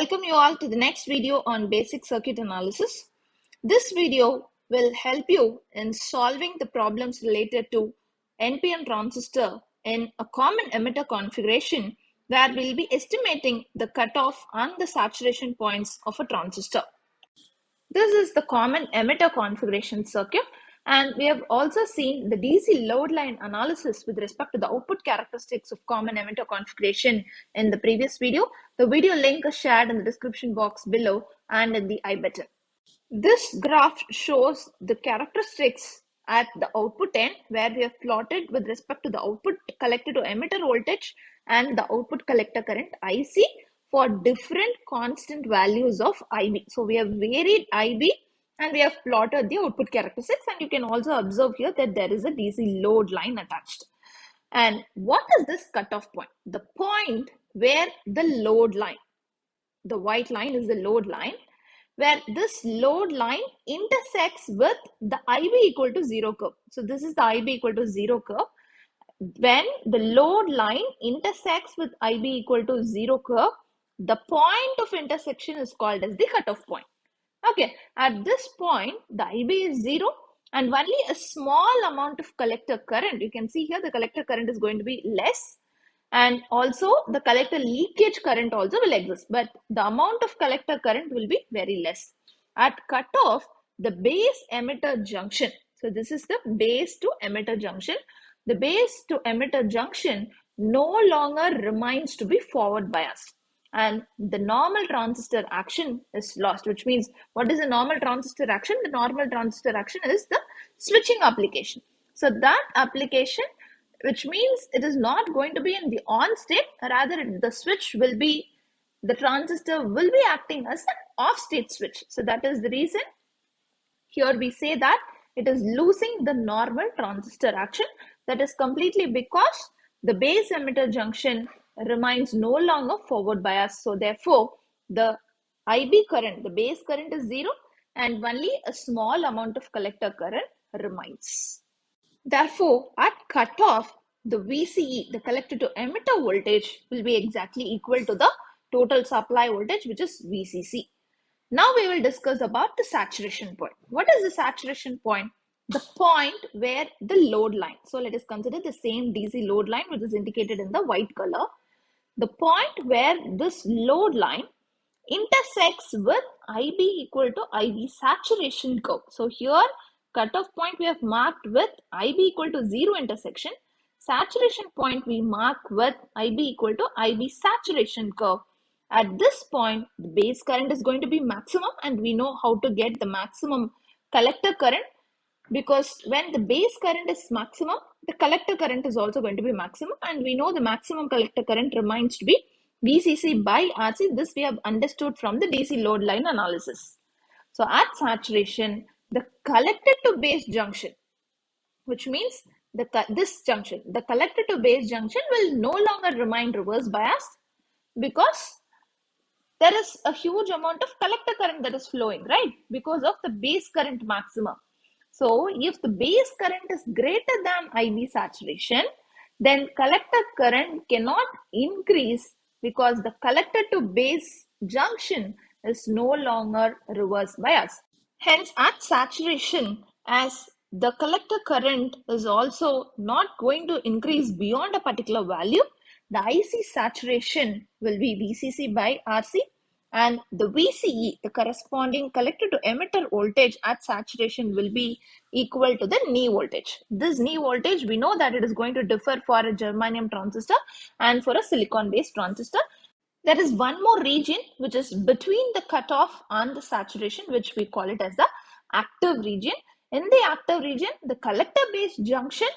welcome you all to the next video on basic circuit analysis. This video will help you in solving the problems related to NPN transistor in a common emitter configuration where we'll be estimating the cutoff and the saturation points of a transistor. This is the common emitter configuration circuit, and we have also seen the DC load line analysis with respect to the output characteristics of common emitter configuration in the previous video. The video link is shared in the description box below and in the I button. This graph shows the characteristics at the output end, where we have plotted with respect to the output collector to emitter voltage and the output collector current IC for different constant values of IB. So we have varied IB and we have plotted the output characteristics, and you can also observe here that there is a DC load line attached. And what is this cutoff point? The point where the load line, the white line is the load line, where this load line intersects with the IB equal to 0 curve. So this is the IB equal to 0 curve. When the load line intersects with IB equal to 0 curve, the point of intersection is called as the cutoff point. Okay, at this point, the IB is 0 and only a small amount of collector current. You can see here the collector current is going to be less, and also the collector leakage current also will exist, but the amount of collector current will be very less. At cutoff, the base emitter junction, so this is the base to emitter junction, the base to emitter junction no longer remains to be forward biased, and the normal transistor action is lost, which means what is the normal transistor action? The normal transistor action is the switching application. So that application, which means it is not going to be in the on state, rather the switch will be, the transistor will be acting as an off state switch. So that is the reason here we say that it is losing the normal transistor action. That is completely because the base emitter junction remains no longer forward bias. So therefore the IB current, the base current is 0 and only a small amount of collector current remains. Therefore, at cutoff, the VCE, the collector to emitter voltage, will be exactly equal to the total supply voltage, which is VCC. Now we will discuss about the saturation point. What is the saturation point? The point where the load line. So let us consider the same DC load line, which is indicated in the white color. The point where this load line intersects with IB equal to IB saturation curve. So here cutoff point we have marked with IB equal to 0 intersection. Saturation point we mark with IB equal to IB saturation curve. At this point, the base current is going to be maximum, and we know how to get the maximum collector current, because when the base current is maximum, the collector current is also going to be maximum, and we know the maximum collector current remains to be VCC by RC. This we have understood from the DC load line analysis. So at saturation, the collector to base junction, which means this junction, the collector to base junction will no longer remain reverse biased, because there is a huge amount of collector current that is flowing, right? Because of the base current maximum. So if the base current is greater than IB saturation, then collector current cannot increase, because the collector to base junction is no longer reverse bias. Hence, at saturation, as the collector current is also not going to increase beyond a particular value, the IC saturation will be VCC by RC, and the VCE, the corresponding collector to emitter voltage at saturation, will be equal to the knee voltage. This knee voltage, we know that it is going to differ for a germanium transistor and for a silicon based transistor. There is one more region which is between the cutoff and the saturation, which we call it as the active region. In the active region, the collector base junction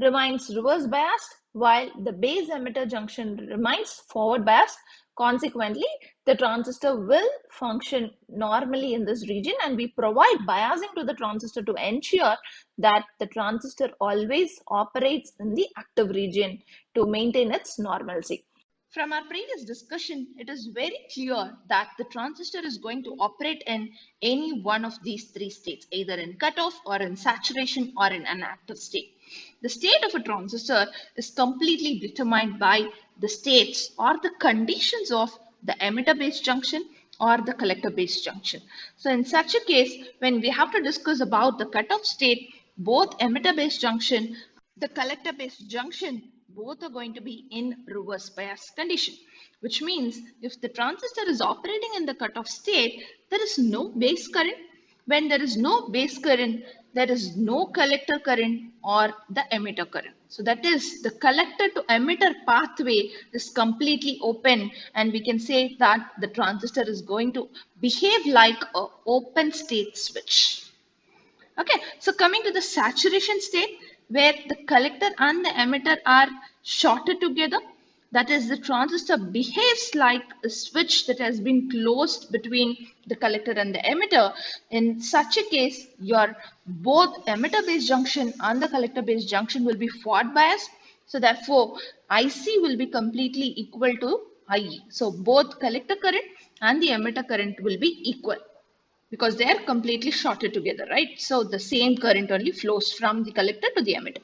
remains reverse biased, while the base emitter junction remains forward biased. Consequently, the transistor will function normally in this region, and we provide biasing to the transistor to ensure that the transistor always operates in the active region to maintain its normalcy. From our previous discussion, it is very clear that the transistor is going to operate in any one of these three states, either in cutoff or in saturation or in an active state. The state of a transistor is completely determined by the states or the conditions of the emitter base junction or the collector base junction. So in such a case, when we have to discuss about the cutoff state, both emitter base junction, the collector base junction, both are going to be in reverse bias condition, which means if the transistor is operating in the cutoff state, there is no base current. When there is no base current, there is no collector current or the emitter current. So that is, the collector to emitter pathway is completely open, and we can say that the transistor is going to behave like an open state switch. Okay, so coming to the saturation state, where the collector and the emitter are shorted together, that is, the transistor behaves like a switch that has been closed between the collector and the emitter. In such a case, your both emitter base junction and the collector base junction will be forward biased. So therefore, IC will be completely equal to IE. So both collector current and the emitter current will be equal, because they are completely shorted together, right? So the same current only flows from the collector to the emitter.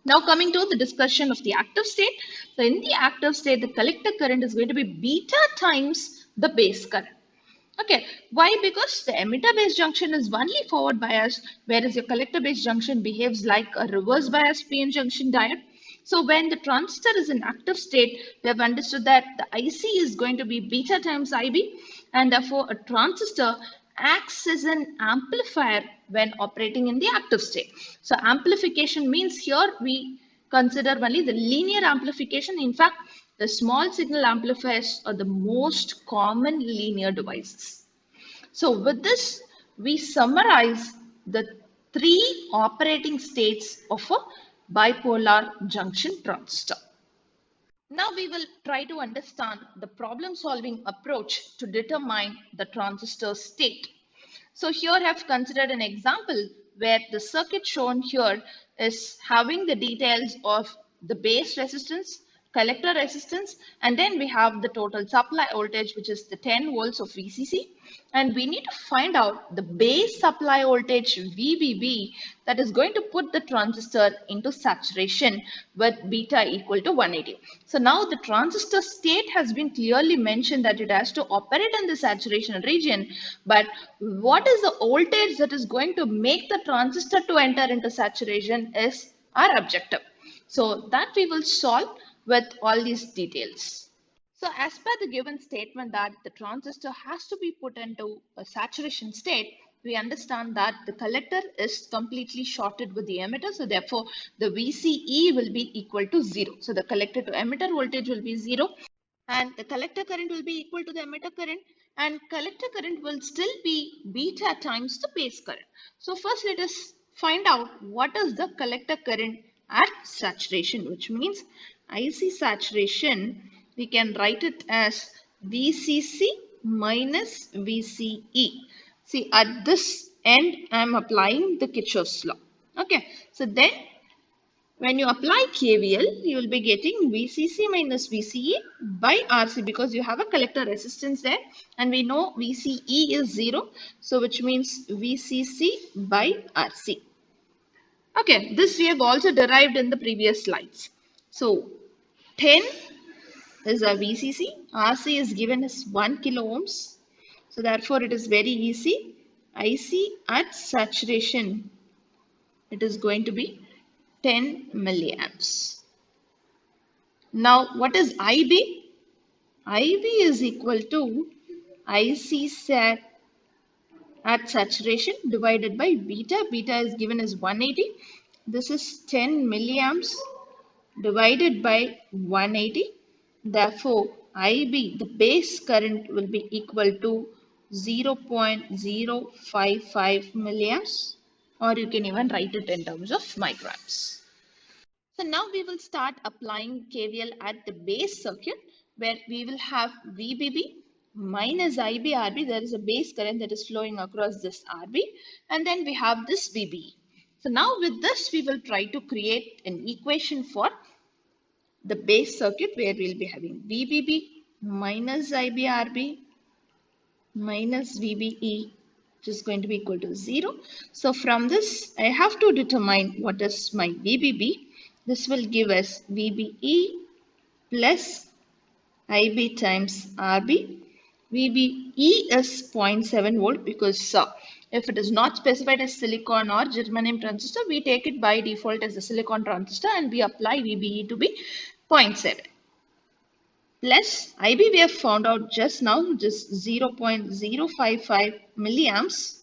Now coming to the discussion of the active state. So in the active state, the collector current is going to be beta times the base current. Okay, why? Because the emitter base junction is only forward biased, whereas your collector base junction behaves like a reverse biased PN junction diode. So when the transistor is in active state, we have understood that the IC is going to be beta times IB, and therefore a transistor acts as an amplifier when operating in the active state. So amplification means here we consider only the linear amplification. In fact, the small signal amplifiers are the most common linear devices. So with this, we summarize the three operating states of a bipolar junction transistor. Now we will try to understand the problem solving approach to determine the transistor state. So here I have considered an example where the circuit shown here is having the details of the base resistance, collector resistance, and then we have the total supply voltage, which is the 10 volts of VCC, and we need to find out the base supply voltage VBB that is going to put the transistor into saturation with beta equal to 180. So now the transistor state has been clearly mentioned that it has to operate in the saturation region, but what is the voltage that is going to make the transistor to enter into saturation is our objective. So that we will solve with all these details. So as per the given statement that the transistor has to be put into a saturation state, we understand that the collector is completely shorted with the emitter. So therefore, the VCE will be equal to 0. So the collector to emitter voltage will be 0. And the collector current will be equal to the emitter current, and collector current will still be beta times the base current. So first let us find out what is the collector current at saturation, which means IC saturation, we can write it as VCC minus VCE. See, at this end, I am applying the Kirchhoff's law. Okay, so then when you apply KVL, you will be getting VCC minus VCE by RC, because you have a collector resistance there, and we know VCE is 0, so which means VCC by RC. Okay, this we have also derived in the previous slides. So 10 is a VCC, RC is given as 1 kilo ohms. So therefore it is very easy. IC at saturation, it is going to be 10 milliamps. Now what is IB? IB is equal to IC sat at saturation divided by beta. Beta is given as 180. This is 10 milliamps divided by 180. Therefore, IB, the base current, will be equal to 0.055 milliamps, or you can even write it in terms of microamps. So now we will start applying KVL at the base circuit, where we will have VBB minus IB RB. There is a base current that is flowing across this RB, and then we have this VBE. So now with this, we will try to create an equation for the base circuit, where we will be having VBB minus IBRB minus VBE, which is going to be equal to 0. So from this, I have to determine what is my VBB. This will give us VBE plus IB times RB. VBE is zero point 0.7 volt because if it is not specified as silicon or germanium transistor, we take it by default as a silicon transistor and we apply VBE to be 0 0.7. Plus IB we have found out just now, just 0.055 milliamps,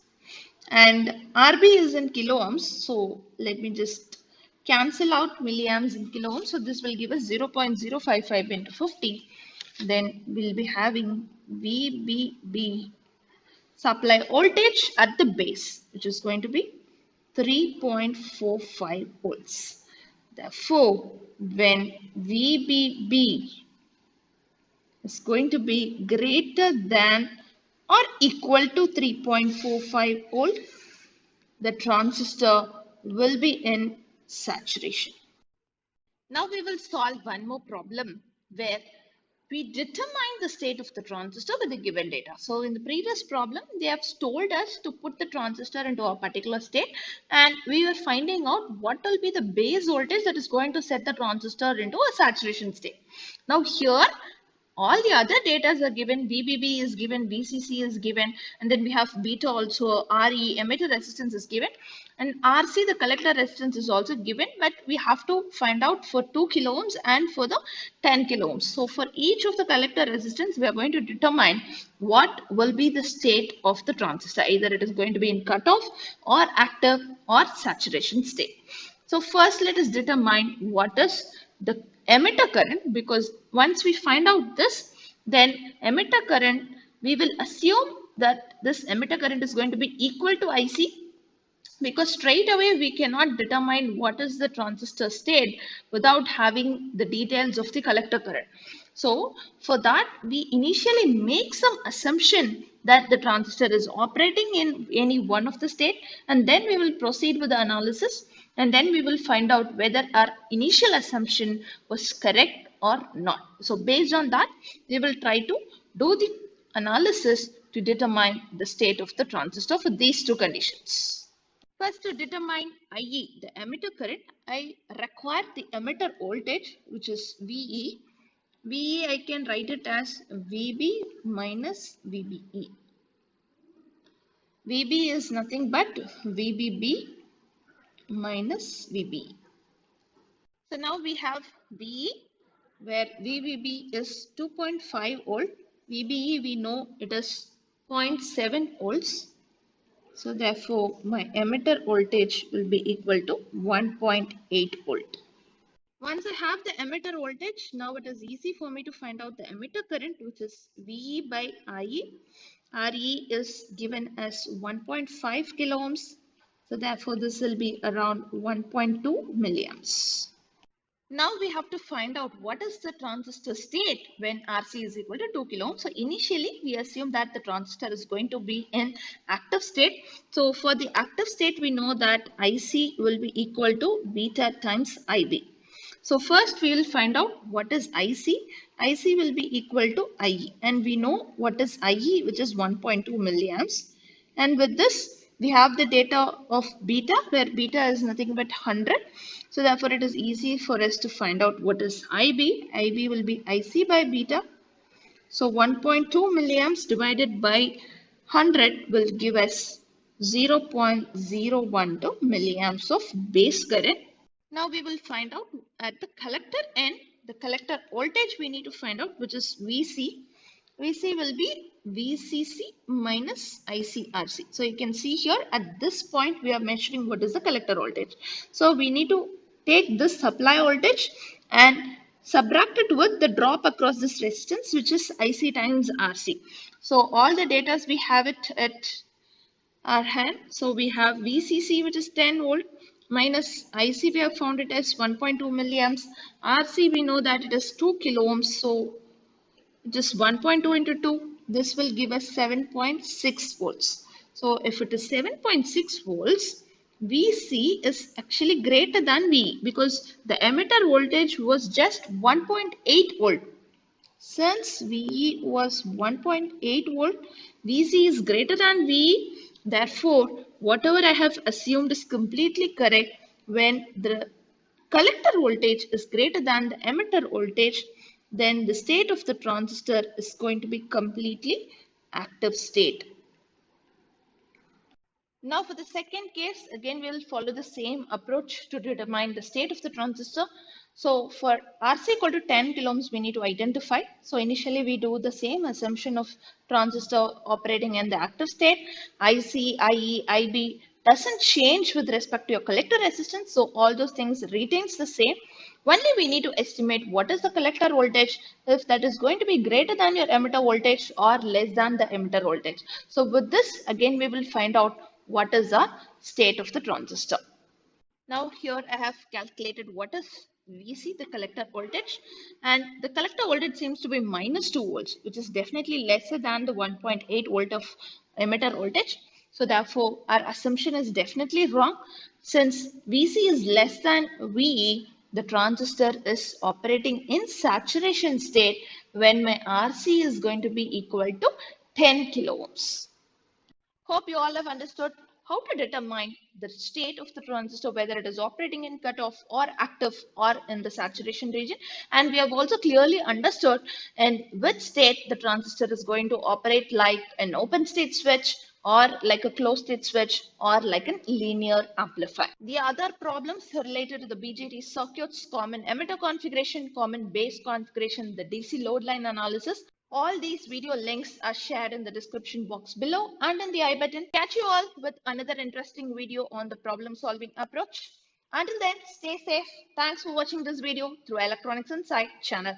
and RB is in kilo ohms. So let me just cancel out milliamps in kilo ohms. So this will give us 0.055 into 50. Then we'll be having VBB supply voltage at the base, which is going to be 3.45 volts. Therefore, when VBB is going to be greater than or equal to 3.45 volt, the transistor will be in saturation. Now we will solve one more problem where we determine the state of the transistor with the given data. So in the previous problem, they have told us to put the transistor into a particular state and we were finding out what will be the base voltage that is going to set the transistor into a saturation state. Now here, all the other data are given, VBB is given, VCC is given, and then we have beta also, RE, emitter resistance is given, and RC, the collector resistance is also given, but we have to find out for 2 kilo ohms and for the 10 kilo ohms. So for each of the collector resistance, we are going to determine what will be the state of the transistor. Either it is going to be in cutoff or active or saturation state. So first let us determine what is the emitter current, because once we find out this, then emitter current, we will assume that this emitter current is going to be equal to IC, because straight away we cannot determine what is the transistor state without having the details of the collector current. So for that, we initially make some assumption that the transistor is operating in any one of the state, and then we will proceed with the analysis, and then we will find out whether our initial assumption was correct or not. So based on that, we will try to do the analysis to determine the state of the transistor for these two conditions. First, to determine IE, the emitter current, I require the emitter voltage, which is VE. VE, I can write it as VB minus VBE. VB is nothing but VBB minus VBE. So now we have VE, where VBB is 2.5 volt. VBE, we know it is 0.7 volts. So therefore, my emitter voltage will be equal to 1.8 volt. Once I have the emitter voltage, now it is easy for me to find out the emitter current, which is VE by IE. RE is given as 1.5 kilo ohms. So therefore, this will be around 1.2 milliamps. Now we have to find out what is the transistor state when RC is equal to 2 kilo ohms. So initially we assume that the transistor is going to be in active state. So for the active state, we know that IC will be equal to beta times IB. So first we will find out what is IC. IC will be equal to IE, and we know what is IE, which is 1.2 milliamps. And with this, we have the data of beta, where beta is nothing but 100. So therefore, it is easy for us to find out what is IB. IB will be IC by beta. So 1.2 milliamps divided by 100 will give us 0.012 milliamps of base current. Now we will find out at the collector end, the collector voltage we need to find out, which is VC. VC will be VCC minus ICRC. So you can see here at this point we are measuring what is the collector voltage. So we need to take this supply voltage and subtract it with the drop across this resistance, which is IC times RC. So all the data we have it at our hand. So we have VCC, which is 10 volt, minus IC, we have found it as 1.2 milliamps. RC, we know that it is 2 kilo ohms. So just 1.2 into 2, this will give us 7.6 volts. So if it is 7.6 volts, VC is actually greater than VE, because the emitter voltage was just 1.8 volt. Since VE was 1.8 volt, VC is greater than VE. Therefore, whatever I have assumed is completely correct. When the collector voltage is greater than the emitter voltage, then the state of the transistor is going to be completely active state. Now for the second case, again we will follow the same approach to determine the state of the transistor. So for RC equal to 10 kilo ohms, we need to identify. So initially we do the same assumption of transistor operating in the active state. IC, IE, IB doesn't change with respect to your collector resistance. So all those things retains the same. Only we need to estimate what is the collector voltage, if that is going to be greater than your emitter voltage or less than the emitter voltage. So with this, again, we will find out what is the state of the transistor. Now here I have calculated what is VC, the collector voltage, and the collector voltage seems to be minus 2 volts, which is definitely lesser than the 1.8 volt of emitter voltage. So therefore our assumption is definitely wrong. Since VC is less than VE, the transistor is operating in saturation state when my RC is going to be equal to 10 kilo ohms. Hope you all have understood how to determine the state of the transistor, whether it is operating in cutoff or active or in the saturation region. And we have also clearly understood in which state the transistor is going to operate, like an open state switch or like a closed state switch or like a linear amplifier. The other problems related to the BJT circuits, common emitter configuration, common base configuration, the DC load line analysis, all these video links are shared in the description box below and in the I button. Catch you all with another interesting video on the problem solving approach. Until then, stay safe. Thanks for watching this video through Electronics Insight channel.